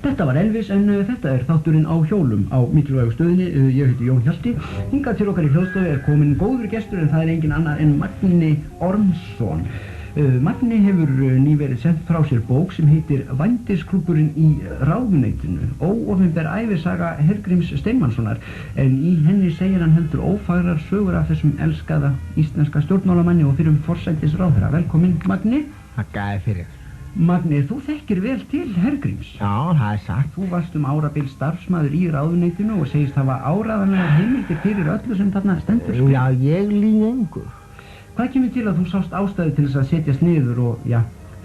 Þetta var Elvis en þetta þátturinn á hjólum á mikilvægu stöðinni. Ég heiti Jón Hjalti. Hingað til okkar í hljóðstofu komin góður gestur en það engin annar en Magni Ormsson. Magni hefur nýverið sent frá sér bók sem heitir Vændisklúbburinn í ráðuneytinu, óopinber ævisaga Hergríms Steinmannssonar, en í henni segir hann heldur ófagrar sögur af þessum elskaða íslenska stjórnmálamanni og fyrrum forsætisráðherra. Velkomin Magni. Þakkaði fyrir. Magni, þú þekkir vel til Hergríms. Já, það sagt. Þú varst árabil starfsmaður í ráðuneytinu og segist hafa áreiðanlegar heimildir fyrir öllu sem þarna stendur. Já, ég líð engu. Hvað kemur til að þú sást ástæðu til þess að setjast niður og,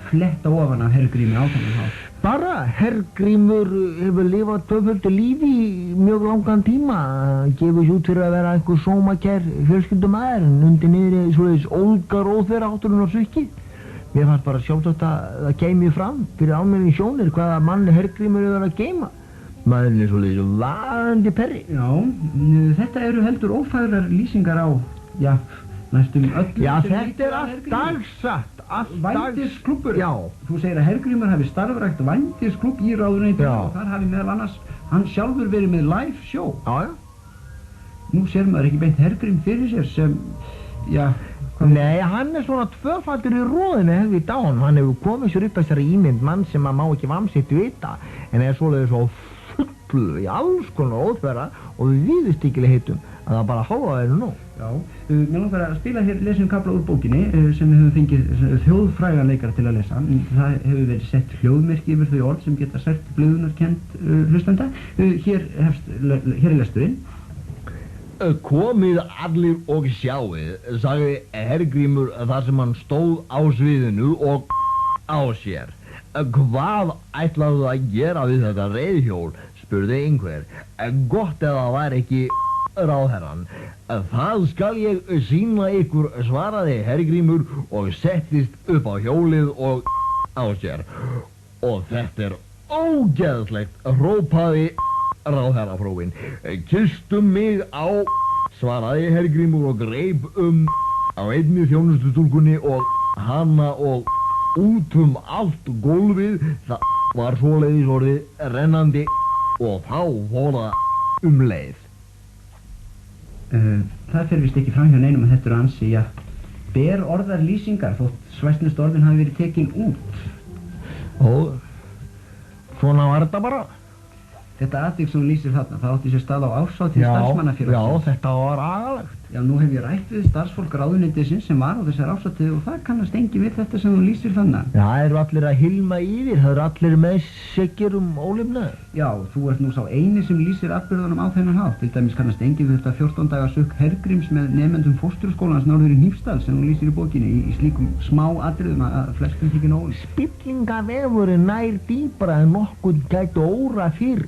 fletta ofan af Hergrími á þennan hátt? Bara, Hergrímur hefur lifað tvöföldu lífi í mjög langan tíma. Gefur út fyrir að vera einhver sómakær fjölskyldumæður, en undir niðri svoleiðis ólgar óþverrátturinn á sukki. Mér fannst bara sjálfsagt að það kæmi fram fyrir almenning sjónir hvaða mann Hergrímur hefur að geyma. Maðurinn er svoleiðis varandi perri. Já, þetta eru heldur ófagrar lýsingar á, næstum öllu. Já, þetta allt dagsatt. Vændisklúbbur. Já. Þú segir að Hergrímur hafi starfrækt vændisklúbb í ráðuneytinu og þar hafi meðal annars hann sjálfur verið með live show. Já. Nú sér maður ekki beint Hergrím fyrir sér sem, Nei, hann er svona tvöfaldur í róðinu hefði í dán. Hann hefur komið sér upp þessari ímynd mann sem maður má ekki vamsitt vita, en er svoleiðis svo full í alls konar óþverra og viðstíkilegheitum að það bara háa þeirra nú. Já, mér langar að spila hér lesum kafla úr bókinni sem við höfum fengið þjóðfrægan leikara til að lesa. Það hefur verið sett hljóðmerki yfir þau orð sem geta sært blöðunarkennd hlustenda. Hér er lesturinn. Komið allir og sjáið, sagði Hergrímur þar sem hann stóð á sviðinu og á sér. Hvað ætlaðu að gera við þetta reiðhjól, spurði einhver. Gott ef það var ekki ráðherran. Það skal ég sýna ykkur, svaraði Hergrímur og settist upp á hjólið og á sér. Og þetta er ógeðslegt, hrópaði ráðherrafrúin. Kysstu mig á, svaraði Hergrímur og greip á einni þjónustustúlkunni og hana og út allt gólfið. Það var svoleiðis orðið rennandi og þá fór það leið. Það fer vist ekki fram hjá neinum að þetta eru ansi, ber orðar lýsingar þótt svæsnustu orðin hafi verið tekin út. Og svona var þetta bara. Þetta atvik sem þú lýsir þarna, það átti sér stað á árshátíð starfsmannafélagsins. Já, þetta var agalegt. Já, nú hef ég rætt við starfsfólk ráðuneytisins sem var á þessar árshátíð og það kannast engi við þetta sem þú lýsir þannig. Já, það eru allir að hilma yfir, það eru allir með segjur ólifnaður. Já, þú ert nú sá eini sem lýsir atburðunum á þennan hátt. Til dæmis kannast engi við þetta 14 daga sukk Hergríms með nemendum fósturskólans norður í Hnífsdal sem þú lýsir í bókinni í slíkum smá atriðum að flestum þykir nóg. Spillingavefurinn nær dýpra en nokkuð gæti óra fyrr.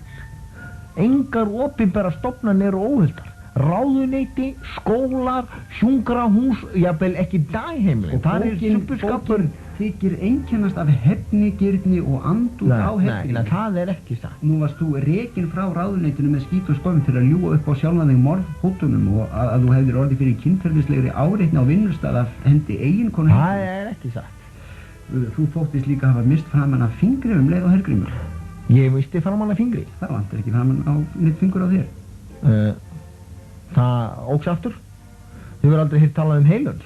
Engar opinbera stofnanir og óhildar. Ráðuneyti, skólar, sjúkrahús, jafnvel ekki dagheimili. Og bókin þykir einkennast af hefnigirni og andúð á Hergrími. Nei, það er ekki það. Nú varst þú rekinn frá ráðuneytinu með skít og skömm fyrir að ljúga upp á sjálfan þig morðhótunum og að þú hefðir orðið fyrir kynferðislegri áreitni á vinnustað af hendi eiginkonu Hergríms. Það er ekki það. Þú þóttist líka hafa mist framan af fingri leið á Hergrímur. Ég misti framan af fingri. Það vantar ekki framan á neitt fingur á þér. Það óks aftur. Þið verður aldrei hitt talað heilun.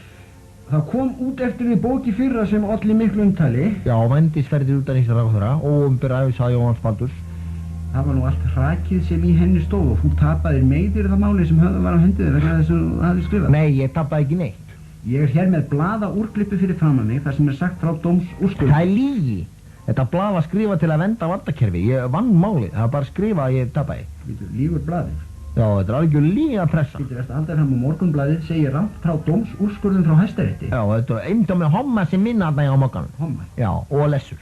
Það kom út eftir því bóki fyrra sem olli miklu umtali. Já, vændisferðir utanríkisráðherra og óumber ævisaga Jóhanns Baldurs. Það var nú allt hrakið sem í henni stóð og þú tapaðir meiðir það máli sem höfðu var á hendið vegna þess að þú hafði skrifað. Nei, ég tapaði ekki neitt. Ég er hér með blaðaúrklippu fyrir framan mig þar sem er sagt frá dómsúrskurði. Það er lygi. Þetta blað var skrifað til að vernda valdakerfi. Ég vann málið, það var bara skrifað að ég tapaði. Lígur blaðið? Já, þetta er alveg líga pressa. Þetta er eftir að halda fram á Morgunblaðið segir rangt frá dómsúrskurðum frá Hæstarétti. Já, þetta er einnig með homma sem minna þarna á morgun. Homma? Já, og lessur.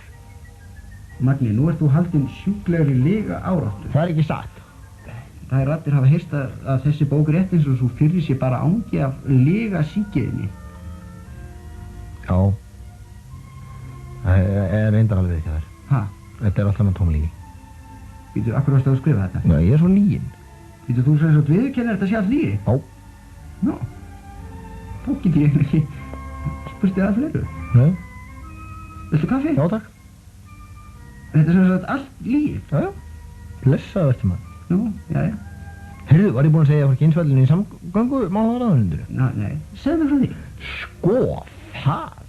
Magni, nú ert þú haldinn sjúklegri lega áráttu. Það er ekki satt. Það er raddir hafa heyrst að þessi bók rétt eins og svo fyrir sér bara ángi af lega síkiðinni. Já. Það er reyndar alveg ekki þar. Hæ? Þetta er alltaf með tómlígi. Býtu, akkur varstu að skrifa þetta? Já, ég er svo lígin. Býtu, þú segir svo viðurkennir þetta sé allt lígi? Já. Nó. Þá get ég ekki Fyrstu að fleiru? Nei. Viltu kaffi? Já, takk. Þetta er sem sagt allt líf. Já. Blessaðu verður maður. Nú, já. Heyrðu, var ég búinn að segja frá kynsfællinu í samgöngu málaráðuneytinu? Nei, segðu mér frá því. Sko, það